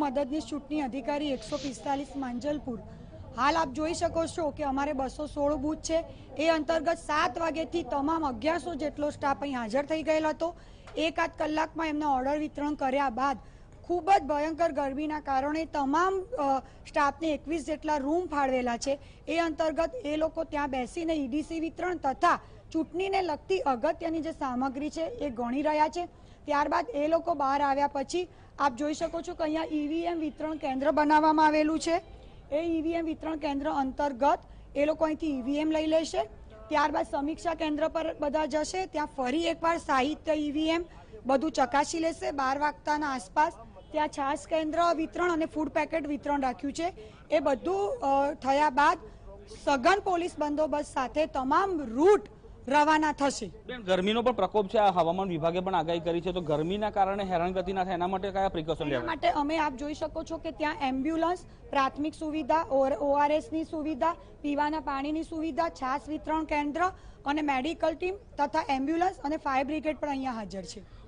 હું મદદનીશ ચૂંટણી અધિકારી 145 માંજલપુર। हाल आप જોઈ શકો છો કે અમારે 216 બૂથ છે। એ અંતર્ગત 7 વાગ્યાથી તમામ 1100 જેટલો સ્ટાફ અહીં હાજર થઈ ગયેલો હતો। એકાદ કલાકમાં એમના ઓર્ડર વિતરણ કર્યા બાદ ખૂબ જ ભયંકર ગરમીના કારણે તમામ સ્ટાફને 21 જેટલા રૂમ ફાળવેલા છે। એ અંતર્ગત એ લોકો ત્યાં બેસીને ઈડીસી વિતરણ તથા ચૂંટણીને લગતી અગત્યની જે સામગ્રી છે એ ગણી રહ્યા છે। ત્યારબાદ એ લોકો બહાર આવ્યા પછી આપ જોઈ શકો છો કે અહીંયા ઈવીએમ વિતરણ કેન્દ્ર બનાવવામાં આવેલું છે। એ ઈવીએમ વિતરણ કેન્દ્ર અંતર્ગત એ લોકો અહીંથી ઈવીએમ લઈ લેશે। ત્યારબાદ સમીક્ષા કેન્દ્ર પર બધા જશે, ત્યાં ફરી એકવાર સાહિત્ય ઈવીએમ બધું ચકાસી લેશે। 12 વાગ્યાના આસપાસ ત્યાં છાશ કેન્દ્ર વિતરણ અને ફૂડ પેકેટ વિતરણ રાખ્યું છે। એ બધું થયા બાદ સઘન પોલીસ બંદોબસ્ત સાથે તમામ રૂટ રવાના થશે। ગરમીનો પણ પ્રકોપ છે, આ હવામાન વિભાગે પણ આગાહી કરી છે, તો ગરમીના કારણે હેરાનગતિ ના થાય એના માટે કયા પ્રિકોશન લેવા માટે અમે આપ જોઈ શકો છો કે ત્યાં એમ્બ્યુલન્સ, પ્રાથમિક સુવિધા, ઓઆરએસની સુવિધા, પીવાના પાણીની સુવિધા, છાશ વિતરણ કેન્દ્ર અને મેડિકલ ટીમ તથા એમ્બ્યુલન્સ અને ફાયર બ્રિગેડ પણ અહીંયા હાજર છે।